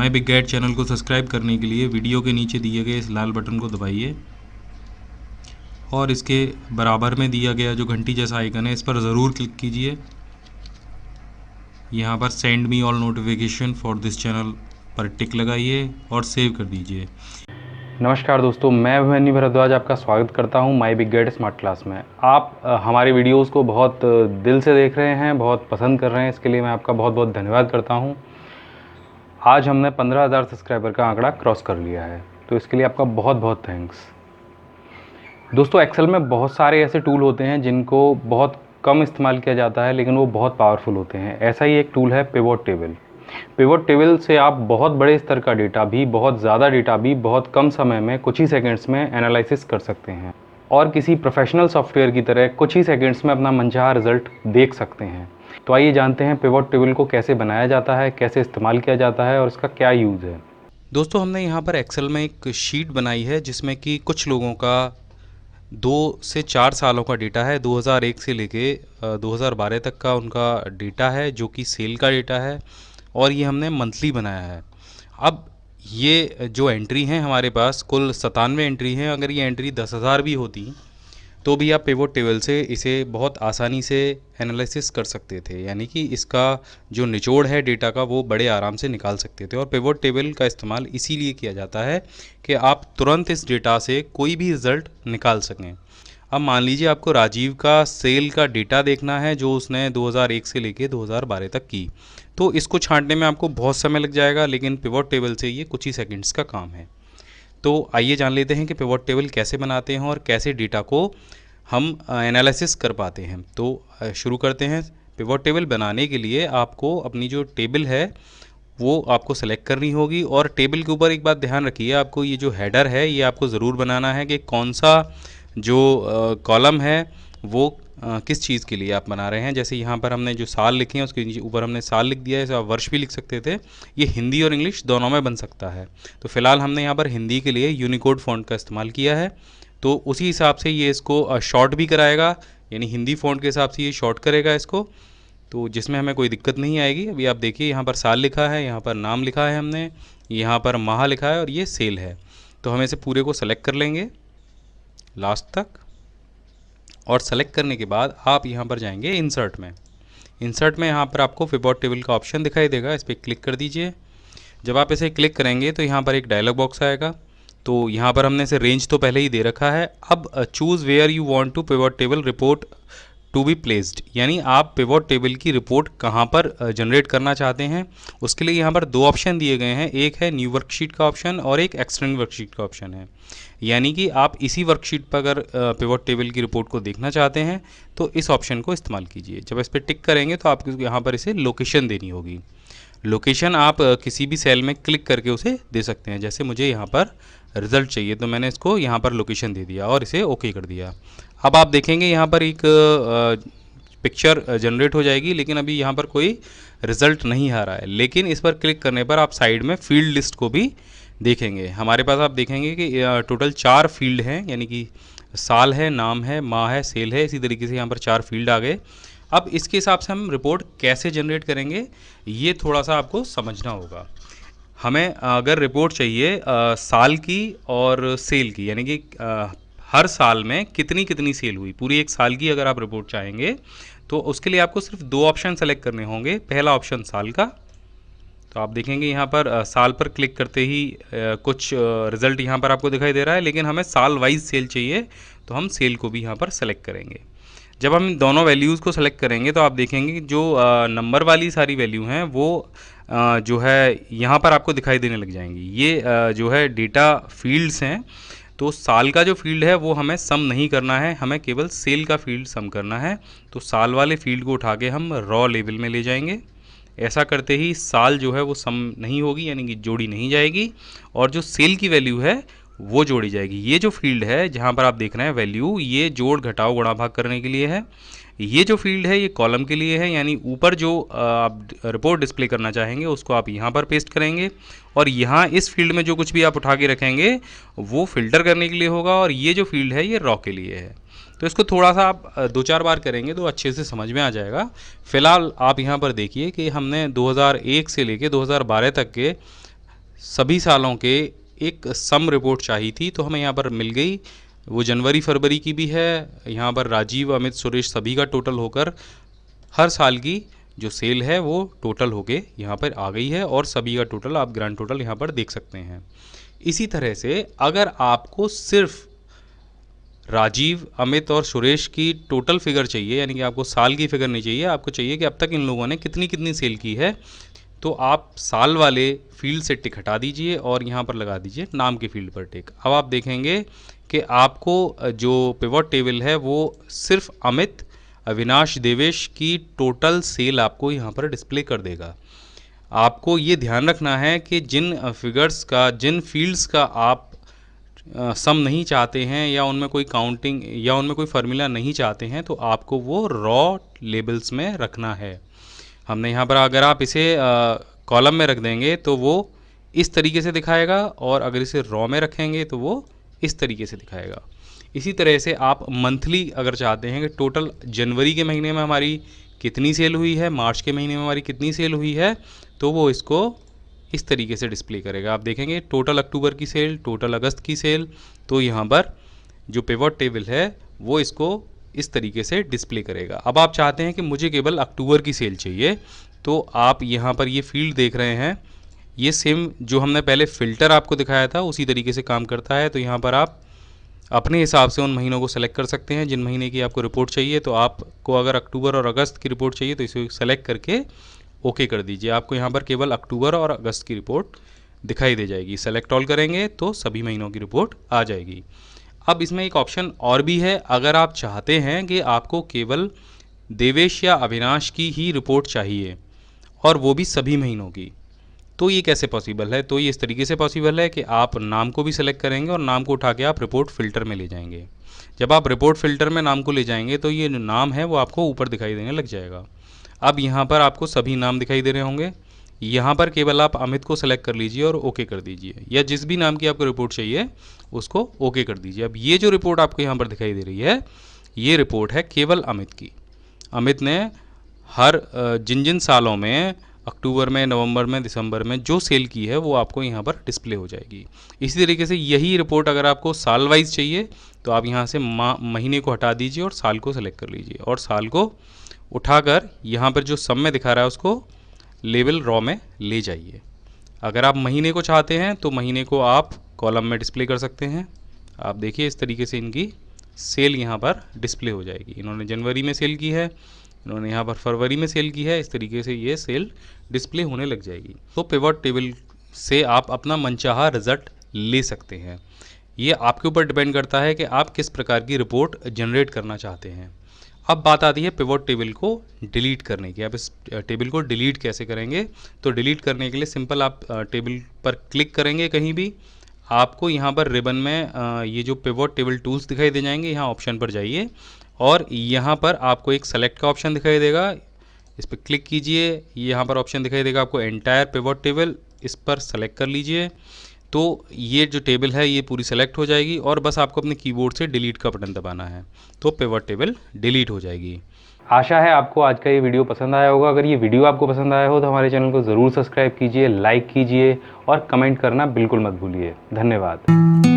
My big guide channel को subscribe करने के लिए वीडियो के नीचे दिए गए इस लाल बटन को दबाइए और इसके बराबर में दिया गया जो घंटी जैसा आइकन है इस पर ज़रूर क्लिक कीजिए। यहाँ पर send me all notification for this channel पर टिक लगाइए और सेव कर दीजिए। नमस्कार दोस्तों, मैं अभिमन्यु भारद्वाज आपका स्वागत करता हूं my big guide smart class में। आप हमारे वीडियोस को बहुत दिल से देख रहे हैं, बहुत पसंद कर रहे हैं, इसके लिए मैं आपका बहुत बहुत धन्यवाद करता हूं। आज हमने 15,000 सब्सक्राइबर का आंकड़ा क्रॉस कर लिया है, तो इसके लिए आपका बहुत बहुत थैंक्स। दोस्तों, एक्सेल में बहुत सारे ऐसे टूल होते हैं जिनको बहुत कम इस्तेमाल किया जाता है, लेकिन वो बहुत पावरफुल होते हैं। ऐसा ही एक टूल है पिवोट टेबल। पिवोट टेबल से आप बहुत बड़े स्तर का डेटा भी, बहुत ज़्यादा डेटा भी बहुत कम समय में, कुछ ही सेकंड्स में एनालिसिस कर सकते हैं और किसी प्रोफेशनल सॉफ्टवेयर की तरह कुछ ही सेकंड्स में अपना मनचाहा रिजल्ट देख सकते हैं। तो आइए जानते हैं पिवोट टेबल को कैसे बनाया जाता है, कैसे इस्तेमाल किया जाता है और इसका क्या यूज़ है। दोस्तों, हमने यहाँ पर एक्सेल में एक शीट बनाई है जिसमें कि कुछ लोगों का 2 से 4 सालों का डेटा है। 2001 से लेके 2012 तक का उनका डेटा है जो कि सेल का डेटा है और ये हमने मंथली बनाया है। अब ये जो एंट्री हैं हमारे पास कुल 97 एंट्री हैं। अगर ये एंट्री 10,000 भी होती तो भी आप पिवोट टेबल से इसे बहुत आसानी से एनालिसिस कर सकते थे, यानी कि इसका जो निचोड़ है डेटा का वो बड़े आराम से निकाल सकते थे। और पिवोट टेबल का इस्तेमाल इसीलिए किया जाता है कि आप तुरंत इस डेटा से कोई भी रिज़ल्ट निकाल सकें। अब मान लीजिए आपको राजीव का सेल का डेटा देखना है जो उसने 2001 से लेके 2012 तक की, तो इसको छांटने में आपको बहुत समय लग जाएगा, लेकिन पिवोट टेबल से ये कुछ ही सेकंड्स का काम है। तो आइए जान लेते हैं कि पिवोट टेबल कैसे बनाते हैं और कैसे डेटा को हम एनालिसिस कर पाते हैं। तो शुरू करते हैं। पिवोट टेबल बनाने के लिए आपको अपनी जो टेबल है वो आपको सेलेक्ट करनी होगी और टेबल के ऊपर एक बात ध्यान रखिए, आपको ये जो हेडर है ये आपको ज़रूर बनाना है कि कौन सा जो कॉलम है वो किस चीज़ के लिए आप बना रहे हैं। जैसे यहाँ पर हमने जो साल लिखे हैं उसके नीचे ऊपर हमने साल लिख दिया है, ऐसे आप वर्ष भी लिख सकते थे। ये हिंदी और इंग्लिश दोनों में बन सकता है। तो फिलहाल हमने यहाँ पर हिंदी के लिए यूनिकोड फ़ॉन्ट का इस्तेमाल किया है, तो उसी हिसाब से ये इसको शॉर्ट भी कराएगा, यानी हिंदी फ़ॉन्ट के हिसाब से ये शॉर्ट करेगा इसको, तो जिसमें हमें कोई दिक्कत नहीं आएगी। अभी आप देखिए यहाँ पर साल लिखा है, यहाँ पर नाम लिखा है हमने, यहाँ पर माह लिखा है और ये सेल है। तो हम इसे पूरे को सेलेक्ट कर लेंगे लास्ट तक और सेलेक्ट करने के बाद आप यहाँ पर जाएंगे इंसर्ट में। इंसर्ट में यहाँ पर आपको पिवोट टेबल का ऑप्शन दिखाई देगा, इस पर क्लिक कर दीजिए। जब आप इसे क्लिक करेंगे तो यहाँ पर एक डायलॉग बॉक्स आएगा। तो यहाँ पर हमने इसे रेंज तो पहले ही दे रखा है। अब choose where you want to pivot table report to be placed, यानी आप पिवोट टेबल की रिपोर्ट कहाँ पर जनरेट करना चाहते हैं। उसके लिए यहाँ पर 2 ऑप्शन दिए गए हैं, एक है न्यू वर्कशीट का ऑप्शन और एक एक्सटेंड वर्कशीट का ऑप्शन है। यानी कि आप इसी वर्कशीट पर अगर पिवोट टेबल की रिपोर्ट को देखना चाहते हैं तो इस ऑप्शन को इस्तेमाल कीजिए। जब इस पर टिक करेंगे तो आपको यहाँ पर इसे लोकेशन देनी होगी। लोकेशन आप किसी भी सेल में क्लिक करके उसे दे सकते हैं। जैसे मुझे यहाँ पर रिज़ल्ट चाहिए तो मैंने इसको यहाँ पर लोकेशन दे दिया और इसे ओके कर दिया। अब आप देखेंगे यहाँ पर एक पिक्चर जनरेट हो जाएगी, लेकिन अभी यहाँ पर कोई रिज़ल्ट नहीं आ रहा है। लेकिन इस पर क्लिक करने पर आप साइड में फील्ड लिस्ट को भी देखेंगे। हमारे पास आप देखेंगे कि टोटल 4 फील्ड हैं, यानी कि साल है, नाम है, माह है, सेल है। इसी तरीके से यहाँ पर 4 फील्ड आ गए। अब इसके हिसाब से हम रिपोर्ट कैसे जनरेट करेंगे ये थोड़ा सा आपको समझना होगा। हमें अगर रिपोर्ट चाहिए साल की और सेल की, यानी कि हर साल में कितनी कितनी सेल हुई, पूरी एक साल की अगर आप रिपोर्ट चाहेंगे तो उसके लिए आपको सिर्फ 2 ऑप्शन सेलेक्ट करने होंगे। पहला ऑप्शन साल का, तो आप देखेंगे यहाँ पर साल पर क्लिक करते ही कुछ रिज़ल्ट यहाँ पर आपको दिखाई दे रहा है, लेकिन हमें साल वाइज सेल चाहिए तो हम सेल को भी यहाँ पर सेलेक्ट करेंगे। जब हम दोनों वैल्यूज़ को सेलेक्ट करेंगे तो आप देखेंगे कि जो नंबर वाली सारी वैल्यू हैं वो जो है यहाँ पर आपको दिखाई देने लग जाएंगी। ये जो है डेटा फील्ड्स हैं। तो साल का जो फील्ड है वो हमें सम नहीं करना है, हमें केवल सेल का फील्ड सम करना है। तो साल वाले फील्ड को उठा के हम रॉ लेवल में ले जाएंगे। ऐसा करते ही साल जो है वो सम नहीं होगी, यानी कि जोड़ी नहीं जाएगी, और जो सेल की वैल्यू है वो जोड़ी जाएगी। ये जो फील्ड है जहाँ पर आप देख रहे हैं वैल्यू, ये जोड़ घटाव गुणा भाग करने के लिए है। ये जो फील्ड है ये कॉलम के लिए है, यानी ऊपर जो आप रिपोर्ट डिस्प्ले करना चाहेंगे उसको आप यहाँ पर पेस्ट करेंगे और यहाँ इस फील्ड में जो कुछ भी आप उठा के रखेंगे वो फिल्टर करने के लिए होगा। और ये जो फील्ड है ये रॉ के लिए है। तो इसको थोड़ा सा आप 2-4 बार करेंगे तो अच्छे से समझ में आ जाएगा। फ़िलहाल आप यहाँ पर देखिए कि हमने 2001 से लेके 2012 तक के सभी सालों के एक सम रिपोर्ट चाहिए थी, तो हमें यहाँ पर मिल गई। वो जनवरी फरवरी की भी है। यहाँ पर राजीव, अमित, सुरेश सभी का टोटल होकर हर साल की जो सेल है वो टोटल होके यहाँ पर आ गई है, और सभी का टोटल आप ग्रैंड टोटल यहाँ पर देख सकते हैं। इसी तरह से अगर आपको सिर्फ राजीव, अमित और सुरेश की टोटल फिगर चाहिए, यानी कि आपको साल की फिगर नहीं चाहिए, आपको चाहिए कि अब तक इन लोगों ने कितनी कितनी सेल की है, तो आप साल वाले फील्ड से टिक हटा दीजिए और यहाँ पर लगा दीजिए नाम के फील्ड पर टिक। अब आप देखेंगे कि आपको जो पिवट टेबल है वो सिर्फ अमित, अविनाश, देवेश की टोटल सेल आपको यहाँ पर डिस्प्ले कर देगा। आपको ये ध्यान रखना है कि जिन फिगर्स का, जिन फील्ड्स का आप सम नहीं चाहते हैं, या उनमें कोई काउंटिंग या उनमें कोई फार्मूला नहीं चाहते हैं, तो आपको वो रॉ लेबल्स में रखना है। हमने यहाँ पर अगर आप इसे कॉलम में रख देंगे तो वो इस तरीके से दिखाएगा, और अगर इसे रॉ में रखेंगे तो वो इस तरीके से दिखाएगा। इसी तरह से आप मंथली अगर चाहते हैं कि टोटल जनवरी के महीने में हमारी कितनी सेल हुई है, मार्च के महीने में हमारी कितनी सेल हुई है, तो वो इसको इस तरीके से डिस्प्ले करेगा। आप देखेंगे टोटल अक्टूबर की सेल, टोटल अगस्त की सेल, तो यहाँ पर जो पिवट टेबल है वो इसको इस तरीके से डिस्प्ले करेगा। अब आप चाहते हैं कि मुझे केवल अक्टूबर की सेल चाहिए, तो आप यहाँ पर ये फील्ड देख रहे हैं, ये सेम जो हमने पहले फ़िल्टर आपको दिखाया था उसी तरीके से काम करता है। तो यहाँ पर आप अपने हिसाब से उन महीनों को सेलेक्ट कर सकते हैं जिन महीने की आपको रिपोर्ट चाहिए। तो आपको अगर अक्टूबर और अगस्त की रिपोर्ट चाहिए तो इसे सेलेक्ट करके ओके कर दीजिए। आपको यहाँ पर केवल अक्टूबर और अगस्त की रिपोर्ट दिखाई दे जाएगी। सेलेक्ट ऑल करेंगे तो सभी महीनों की रिपोर्ट आ जाएगी। अब इसमें एक ऑप्शन और भी है, अगर आप चाहते हैं कि आपको केवल देवेश या अविनाश की ही रिपोर्ट चाहिए और वो भी सभी महीनों की, तो ये कैसे पॉसिबल है? तो ये इस तरीके से पॉसिबल है कि आप नाम को भी सिलेक्ट करेंगे और नाम को उठा के आप रिपोर्ट फ़िल्टर में ले जाएंगे। जब आप रिपोर्ट फ़िल्टर में नाम को ले जाएंगे तो ये नाम है वो आपको ऊपर दिखाई देने लग जाएगा। अब यहाँ पर आपको सभी नाम दिखाई दे रहे होंगे। यहाँ पर केवल आप अमित को सेलेक्ट कर लीजिए और ओके कर दीजिए, या जिस भी नाम की आपको रिपोर्ट चाहिए उसको ओके कर दीजिए। अब ये जो रिपोर्ट आपको यहाँ पर दिखाई दे रही है, ये रिपोर्ट है केवल अमित की। अमित ने हर जिन जिन सालों में, अक्टूबर में, नवंबर में, दिसंबर में जो सेल की है वो आपको यहाँ पर डिस्प्ले हो जाएगी। इसी तरीके से यही रिपोर्ट अगर आपको साल वाइज चाहिए तो आप यहाँ से महीने को हटा दीजिए और साल को सेलेक्ट कर लीजिए, और साल को उठाकर यहाँ पर जो सम में दिखा रहा है उसको लेवल रॉ में ले जाइए। अगर आप महीने को चाहते हैं तो महीने को आप कॉलम में डिस्प्ले कर सकते हैं। आप देखिए इस तरीके से इनकी सेल यहाँ पर डिस्प्ले हो जाएगी। इन्होंने जनवरी में सेल की है, इन्होंने यहाँ पर फरवरी में सेल की है, इस तरीके से ये सेल डिस्प्ले होने लग जाएगी। तो पिवट टेबल से आप अपना मनचाहा रिजल्ट ले सकते हैं। ये आपके ऊपर डिपेंड करता है कि आप किस प्रकार की रिपोर्ट जनरेट करना चाहते हैं। अब बात आती है पिवट टेबल को डिलीट करने की। आप इस टेबल को डिलीट कैसे करेंगे? तो डिलीट करने के लिए सिंपल आप टेबल पर क्लिक करेंगे कहीं भी, आपको यहाँ पर रिबन में ये जो पिवट टेबल टूल्स दिखाई दे जाएंगे, यहाँ ऑप्शन पर जाइए और यहाँ पर आपको एक सेलेक्ट का ऑप्शन दिखाई देगा, इस पर क्लिक कीजिए। यहाँ पर ऑप्शन दिखाई देगा आपको एंटायर पिवट टेबल, इस पर सेलेक्ट कर लीजिए। तो ये जो टेबल है ये पूरी सेलेक्ट हो जाएगी और बस आपको अपने कीबोर्ड से डिलीट का बटन दबाना है, तो पिवट टेबल डिलीट हो जाएगी। आशा है आपको आज का ये वीडियो पसंद आया होगा। अगर ये वीडियो आपको पसंद आया हो तो हमारे चैनल को ज़रूर सब्सक्राइब कीजिए, लाइक कीजिए और कमेंट करना बिल्कुल मत भूलिए। धन्यवाद।